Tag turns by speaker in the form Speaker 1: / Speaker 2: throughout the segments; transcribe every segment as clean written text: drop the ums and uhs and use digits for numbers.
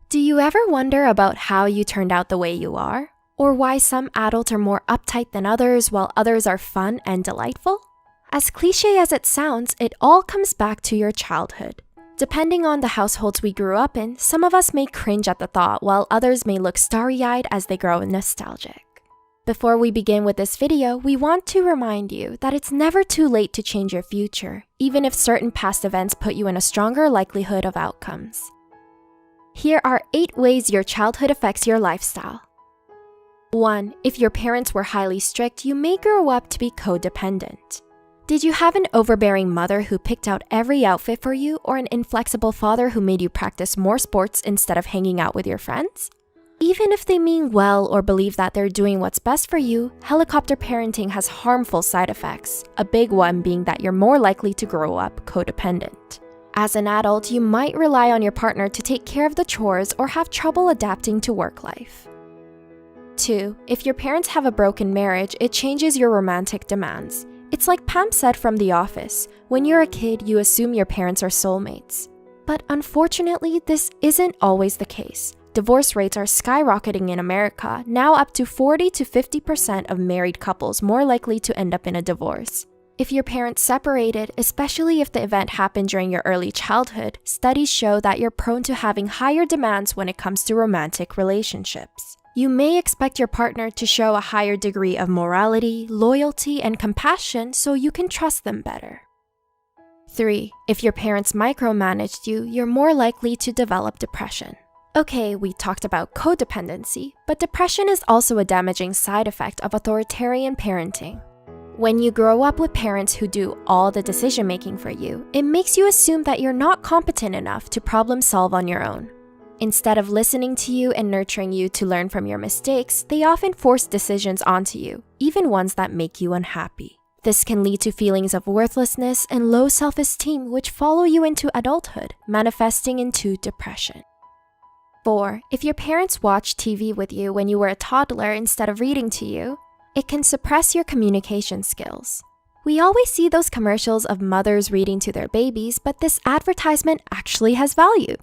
Speaker 1: Do you ever wonder about how you turned out the way you are? Or why some adults are more uptight than others while others are fun and delightful? As cliche as it sounds, it all comes back to your childhood. Depending on the households we grew up in, some of us may cringe at the thought while others may look starry-eyed as they grow nostalgic. Before we begin with this video, we want to remind you that it's never too late to change your future, even if certain past events put you in a stronger likelihood of outcomes. Here are 8 ways your childhood affects your lifestyle. 1. If your parents were highly strict, you may grow up to be codependent. Did you have an overbearing mother who picked out every outfit for you, or an inflexible father who made you practice more sports instead of hanging out with your friends? Even if they mean well or believe that they're doing what's best for you, helicopter parenting has harmful side effects, a big one being that you're more likely to grow up codependent. As an adult, you might rely on your partner to take care of the chores or have trouble adapting to work life. 2. If your parents have a broken marriage, it changes your romantic demands. It's like Pam said from The Office, when you're a kid, you assume your parents are soulmates. But unfortunately, this isn't always the case. Divorce rates are skyrocketing in America, now up to 40 to 50% of married couples more likely to end up in a divorce. If your parents separated, especially if the event happened during your early childhood, studies show that you're prone to having higher demands when it comes to romantic relationships. You may expect your partner to show a higher degree of morality, loyalty, and compassion so you can trust them better. 3. If your parents micromanaged you, you're more likely to develop depression. Okay, we talked about codependency, but depression is also a damaging side effect of authoritarian parenting. When you grow up with parents who do all the decision-making for you, it makes you assume that you're not competent enough to problem solve on your own. Instead of listening to you and nurturing you to learn from your mistakes, they often force decisions onto you, even ones that make you unhappy. This can lead to feelings of worthlessness and low self-esteem which follow you into adulthood, manifesting into depression. 4. If your parents watched TV with you when you were a toddler instead of reading to you, it can suppress your communication skills. We always see those commercials of mothers reading to their babies, but this advertisement actually has value.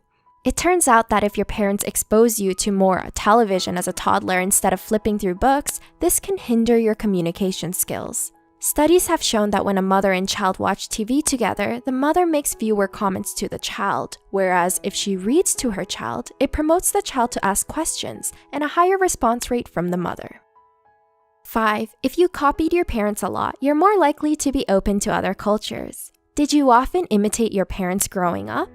Speaker 1: It turns out that if your parents expose you to more television as a toddler instead of flipping through books, this can hinder your communication skills. Studies have shown that when a mother and child watch TV together, the mother makes fewer comments to the child, whereas if she reads to her child, it promotes the child to ask questions and a higher response rate from the mother. 5. If you copied your parents a lot, you're more likely to be open to other cultures. Did you often imitate your parents growing up?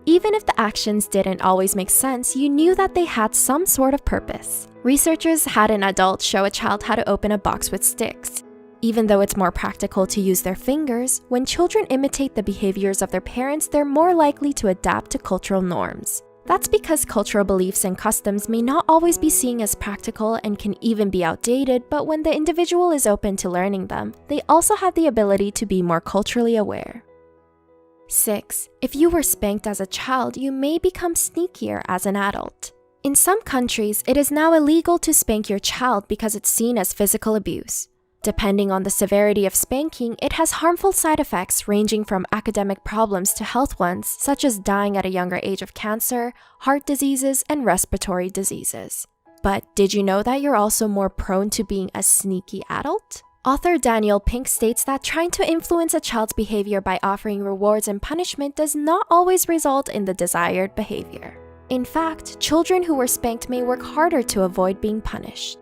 Speaker 1: Even if the actions didn't always make sense, you knew that they had some sort of purpose. Researchers had an adult show a child how to open a box with sticks. Even though it's more practical to use their fingers, when children imitate the behaviors of their parents, they're more likely to adapt to cultural norms. That's because cultural beliefs and customs may not always be seen as practical and can even be outdated, but when the individual is open to learning them, they also have the ability to be more culturally aware. 6. If you were spanked as a child, you may become sneakier as an adult. In some countries, it is now illegal to spank your child because it's seen as physical abuse. Depending on the severity of spanking, it has harmful side effects ranging from academic problems to health ones, such as dying at a younger age of cancer, heart diseases, and respiratory diseases. But did you know that you're also more prone to being a sneaky adult? Author Daniel Pink states that trying to influence a child's behavior by offering rewards and punishment does not always result in the desired behavior. In fact, children who were spanked may work harder to avoid being punished.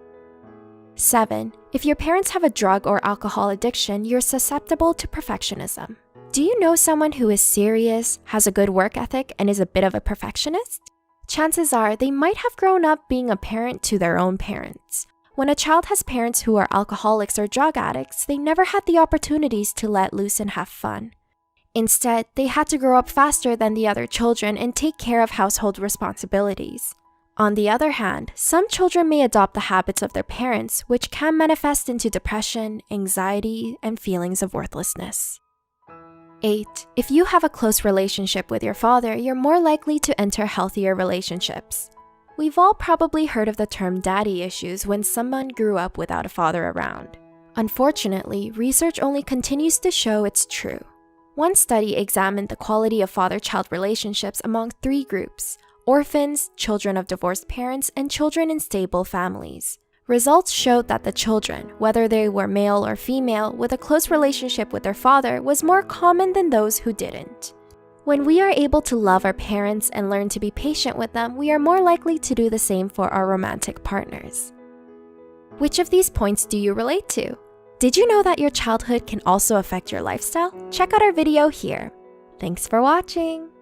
Speaker 1: 7. If your parents have a drug or alcohol addiction, you're susceptible to perfectionism. Do you know someone who is serious, has a good work ethic, and is a bit of a perfectionist? Chances are they might have grown up being a parent to their own parents. When a child has parents who are alcoholics or drug addicts, they never had the opportunities to let loose and have fun. Instead, they had to grow up faster than the other children and take care of household responsibilities. On the other hand, some children may adopt the habits of their parents, which can manifest into depression, anxiety, and feelings of worthlessness. 8. If you have a close relationship with your father, you're more likely to enter healthier relationships. We've all probably heard of the term daddy issues when someone grew up without a father around. Unfortunately, research only continues to show it's true. One study examined the quality of father-child relationships among 3 groups: orphans, children of divorced parents, and children in stable families. Results showed that the children, whether they were male or female, with a close relationship with their father was more common than those who didn't. When we are able to love our parents and learn to be patient with them, we are more likely to do the same for our romantic partners. Which of these points do you relate to? Did you know that your childhood can also affect your lifestyle? Check out our video here. Thanks for watching!